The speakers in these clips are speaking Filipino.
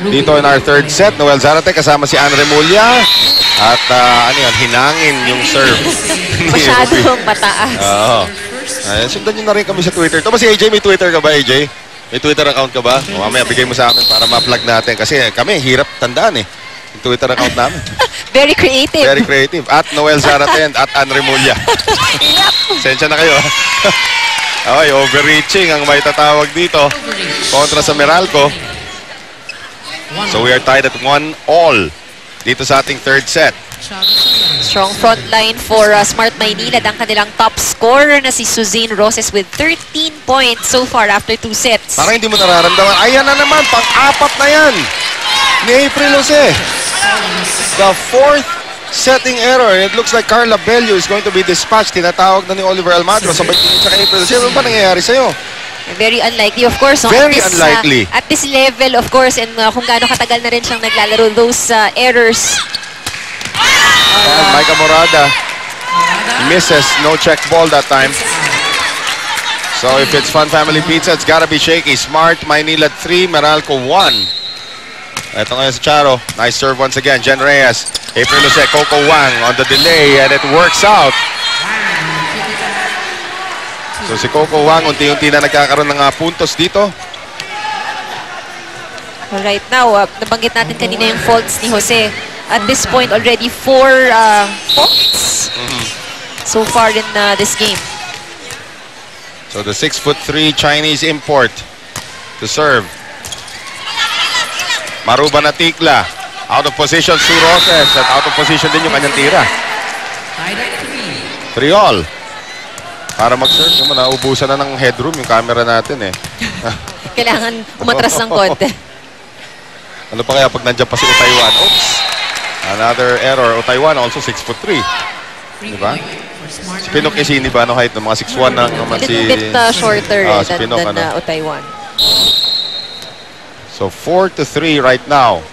Dito in our third set, Noel Zarate kasama si Anne Remulla. At ano yan, hinangin yung serve. Masyadong mataas. Oo. Sundan nyo na rin kami sa Twitter. Ito ba si AJ? May Twitter ka ba, AJ? May Twitter account ka ba? O, mamaya bigay mo sa amin para ma-plug natin. Kasi kami, hirap tandaan eh. Yung Twitter account namin. Very creative. Very creative. At Noel Zarate at Anne Remulla. Sensya na kayo. Okay, overreaching ang may tatawag dito. Kontra sa Meralco. So we are tied at 1-all dito sa ating third set. Strong front line for Smart Maynilad. Ang kanilang top scorer na si Suzanne Roses with 13 points so far after 2 sets. Parang hindi mo nararamdaman. Ayan na naman, pang-apat na yan ni April Jose. The fourth setting error. It looks like Carla Bello is going to be dispatched. Tinatawag na ni Oliver Almagro. Sabay tingin sa April Jose. Ano ba nangyayari sa'yo? Very unlikely, of course. No? Very unlikely. At this level, of course, and kung gaano katagal na rin siyang naglalaro, those errors. Micah Morada misses. No check ball that time. So if it's Fun Family Pizza, it's gotta be shaky. Smart, Maynilad 3, Meralco 1. Ito ngayon si Charo. Nice serve once again. Jen Reyes. April Jose, Coco Wang on the delay, and it works out. So si Coco Wang, unti-unti na nagkakaroon ng puntos dito. Right now, nabanggit natin kanina yung faults ni Jose. At this point, already 4 faults so far in this game. So the 6'3" Chinese import to serve. Maruba Natikla. Out of position, Sue Roses. At out of position din yung kanyang tira. 3-all. Para mag-serve naman, naubusan na ng headroom yung camera natin eh. Kailangan umatras ng konti. Ano pa kaya pag nandiyan pa si Utaywan? Oops! Another error. Utaywan also 6'3". Diba? Si Pinok kasi hindi ba ano height ng mga 6'1" na naman si... A little bit shorter si Pinok, than Utaywan. So 4-3 right now.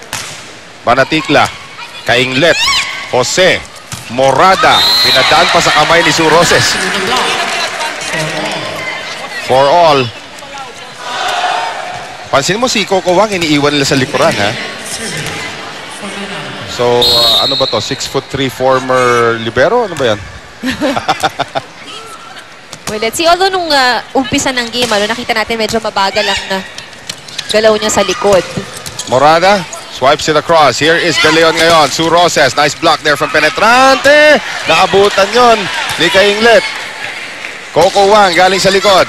Banatikla, Kainglet, Jose, Morada. Pinadaan pa sa kamay ni Sue Roses. 4-all. Pansin mo si Coco Wang, iniiwan nila sa likuran, ha? So, ano ba to? 6'3" former libero? Ano ba yan? Well, let's see. Although nung umpisa ng game, nakita natin medyo mabagal ang galaw niya sa likod. Morada, swipes it across. Here is De Leon ngayon. Sue Roses, nice block there from Penetrante. Naabutan yon ni Kainglet. Coco Wang galing sa likod.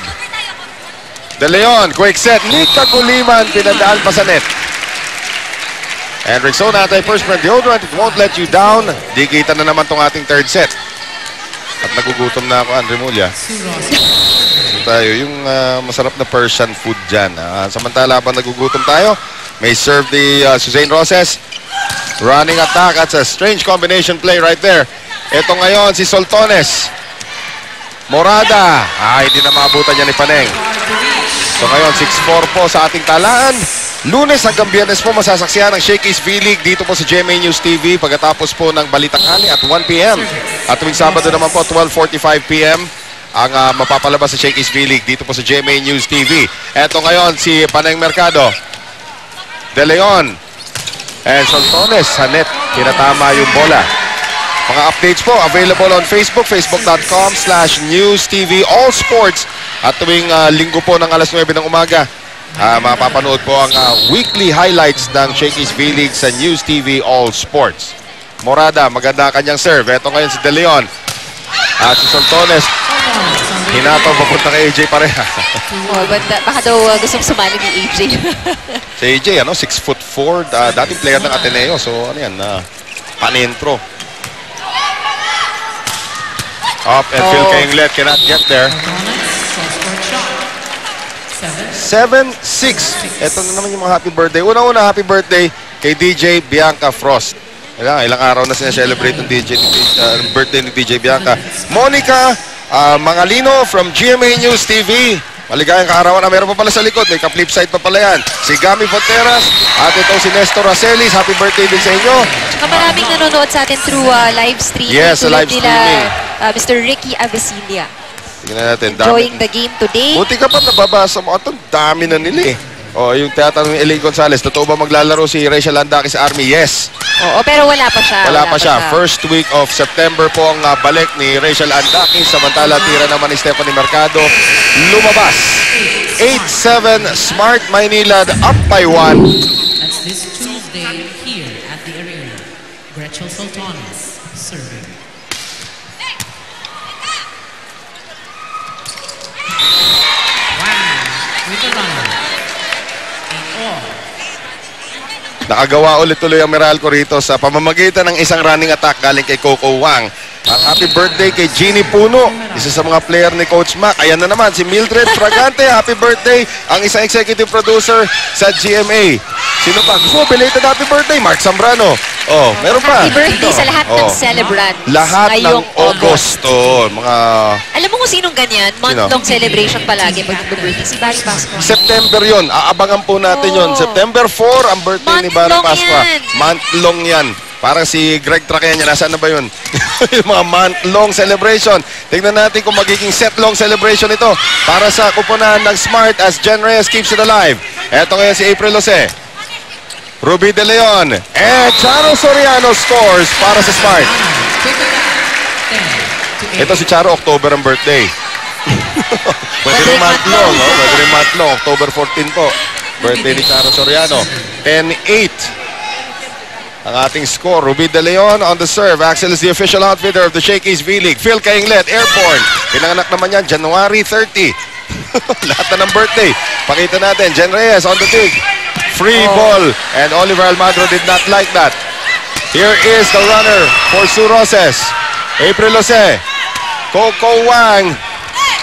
De Leon, quick set. Nika Kuliman, pinadaan pa sa net. And Rexona anti-perspirant deodorant, it won't let you down. Di kita na naman tong ating third set. At nagugutom na ako, Andre Mulla. So tayo, yung masarap na Persian food dyan. Samantala habang nagugutom tayo, may serve ni Suzanne Roses. Running attack. That's a strange combination play right there. Ito ngayon, si Soltones. Morada. Hindi na maabutan niya ni Paneng. So ngayon, 6-4 po sa ating talaan. Lunes hanggang Biyernes po masasaksihan ang Shakey's V-League dito po sa GMA News TV pagkatapos po ng Balitang Ali at 1 p.m. At tuwing Sabado naman po 12:45 p.m. ang mapapalabas sa Shakey's V-League dito po sa GMA News TV. Eto ngayon si Paneng Mercado. De Leon. And Soltones sa net. Tinatama yung bola. Mga updates po available on Facebook, facebook.com/newstvallsports. At tuwing linggo po ng alas 9 ng umaga, mapapanood po ang weekly highlights ng Shakey's V-League sa News TV All Sports. Morada, maganda kanyang serve. Ito ngayon si De Leon. At si Soltones, hinataw papunta kay AJ pareha. Baka daw gustong sumali ni AJ. Si AJ, 6'4", dating player ng Ateneo. So, ano yan, panintro. Up and Phil Kainglet cannot get there. 7-6. Ito na naman yung mga happy birthday. Una-una, happy birthday kay DJ Bianca Frost. Ilang araw na sinaselebrate ng birthday ni DJ Bianca. Monica Mangalino from GMA News TV. Maligayang kaarawan na meron pa pala sa likod. May ka-flip side pa pala yan. Si Gami Fonteras at ito si Nestor Racelis. Happy birthday din sa inyo. Tsaka maraming nanonood sa atin through live streaming. Yes, live streaming. Mr. Ricky Avesilia. Tingnan natin. Enjoying the game today. Buti ka pa nababasa mo. Ito, dami na nila eh. O, yung tinatanong ni Elaine Gonzalez, totoo ba maglalaro si Rachel Landaki sa Army? Yes. Oo, pero wala pa siya. Wala pa siya. First week of September po ang balik ni Rachel Landaki. Samantala, tira naman ni Stephanie Mercado. Lumabas. 8-7, Smart Maynilad up by 1. That's this Tuesday here at the arena. Gretchen Sultanas serving. Wow, with the runner. Nakagawa ulit tuloy ang Meralco rito sa pamamagitan ng isang running attack galing kay Coco Wang. At happy birthday kay Jeannie Puno, isa sa mga player ni Coach Mac. Ayan na naman si Mildred Fragante. Happy birthday ang isang executive producer sa GMA. Sino pa? Gusto mo belated happy birthday? Mark Zambrano. Oh, meron pa. Happy birthday sa lahat ng celebrants. Lahat ng ngayong Agosto. Mga Alam mo kung sinong ganyan? Month-long celebration palagi pag birthday. Si Barry Pasqua. September yon. Aabangan po natin yon. September 4 ang birthday ni Barry Month-long Pasqua. yan. Month-long yan. Parang si Greg Traqueña, nasaan na ba yun? Yung mga month-long celebration. Tingnan natin kung magiging set-long celebration ito para sa kuponan ng Smart as Jen Reyes keeps it alive. Eto ngayon si April Jose. Ruby De Leon. Charo Soriano scores para sa Smart. Ito si Charo, October ang birthday. Pwede rin month-long. Pwede rin month-long. October 14 po. Birthday ni Charo Soriano. 10-8. Ang ating score, Ruby De Leon on the serve. Axel is the official outfitter of the Shakey's V-League. Phil Cainglet, airborne. Pinanganak naman yan, January 30. Lahat na ng birthday. Pakita natin, Jen Reyes on the dig. Free ball. And Oliver Almagro did not like that. Here is the runner for Sue Roses. April Jose. Coco Wang.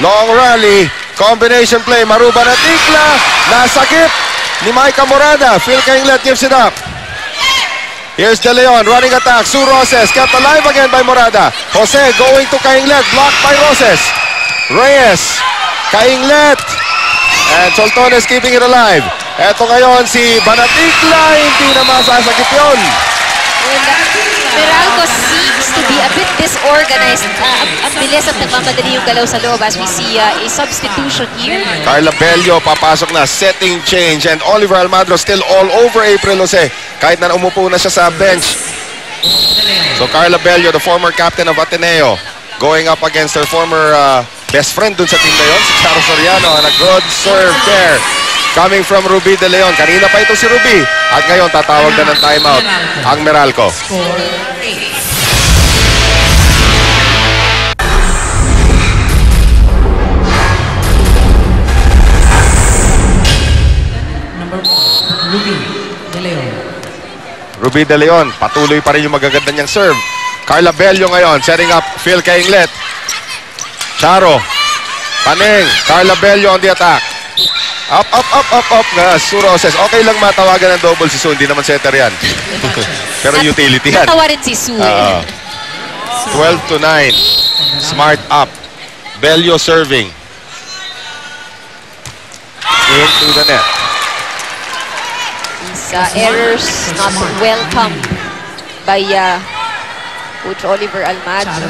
Long rally. Combination play. Maruba na tikla. Nasakit ni Maika Morada. Phil Cainglet gives it up. Here's De Leon, running attack. Sue Roses, kept alive again by Morada. Jose going to Cainglet, blocked by Roses. Reyes, Cainglet. And Soltones keeping it alive. Eto ngayon si Banatikla, hindi na masasakit yun. Meralco seems to be a bit disorganized. Ang bilis at nagmamadali yung galaw sa loob as we see a substitution here. Carla Bello papasok na, setting change. And Oliver Almagro still all over April Jose. Kahit na umupo na siya sa bench. So Carla Bello, the former captain of Ateneo, going up against her former best friend dun sa team na yun, si Charo Soriano. And a good serve there. Coming from Ruby De Leon. Kanina pa ito si Ruby. At ngayon tatawag na ng timeout ang Meralco. Number 1, Ruby De Leon. Ruby De Leon, patuloy pa rin yung magaganda niyang serve. Carla Bello ngayon, setting up Phil Cainglet. Charo. Paning. Carla Bello on the attack. Up na Sue Roses. Okay lang matawagan ng double si Sue. Hindi naman setter yan. Pero utility yan. Natawa rin si Sue. 12-9. Smart up. Bello serving. Into the net. These errors not welcome by Coach Oliver Almagro.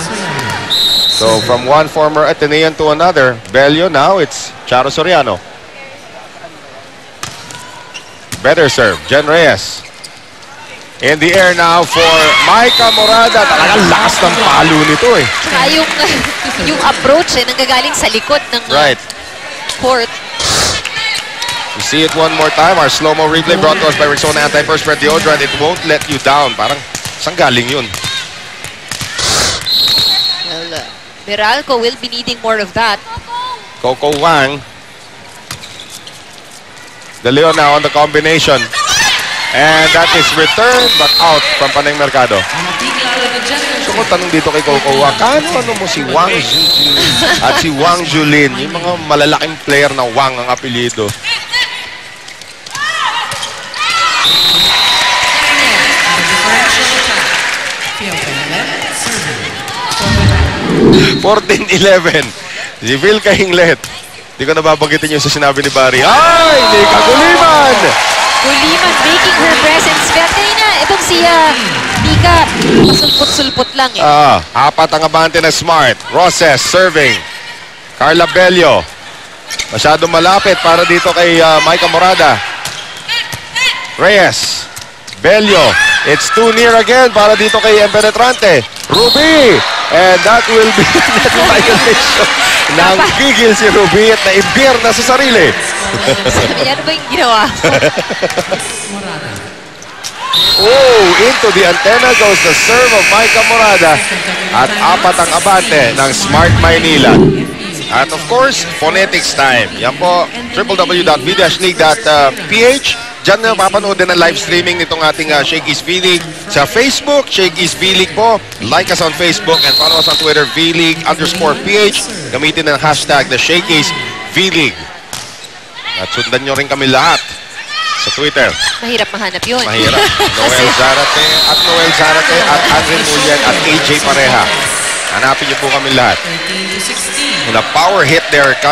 So from one former Atenean to another, Bello now it's Charo Soriano. Better serve, Jen Reyes. In the air now for Maika Morada. Talagang lakas ng palo nito eh. Saka yung approach nanggagaling sa likod ng court. You see it one more time. Our slow-mo replay brought to us by Rexona Anti-Perspirant Deodorant. It won't let you down. Parang saan galing yun? Well, Meralco will be needing more of that. Coco Wang. De Leon now on the combination. And that is returned but out from Panay Mercado. So kung tanong dito kay Coco Wang, ano mo si Wang Jujin at si Wang Julin? Yung mga malalaking player na Wang ang apelyido. Field 14-11. Si Phil Cainglet. Hindi ko nababanggitin yung sa sinabi ni Barry. Ay! Nika Guliman! Guliman making her presence felt. Kanina, itong si Mika, pasulpot-sulpot lang eh. Apat ang abante na Smart. Roses serving. Carla Bello. Masyado malapit para dito kay Micah Morada. Reyes. Bello. It's too near again para dito kay Penetrante. Ruby. And that will be net violation. Nang gigil si Ruby at naibir na sa sarili. Ano ba yung ginawa? Oh, into the antenna goes the serve of Micah Morada. At apat ang abante ng Smart Maynila. At of course, phonetics time. Yan po, www.v-league.ph. Diyan na mapapanood din ang live streaming nitong ating Shake East V-League. Sa Facebook, Shake East V-League po. Like us on Facebook and follow us on Twitter, V-League_PH. Gamitin ang hashtag na Shake East V-League. At sundan nyo rin kami lahat sa Twitter. Mahirap mahanap yun. Mahirap. Noel Zarate at Andre Mulyan at AJ Pareha. Hanapin niyo po kami lahat. 13 to 16. And a power hit there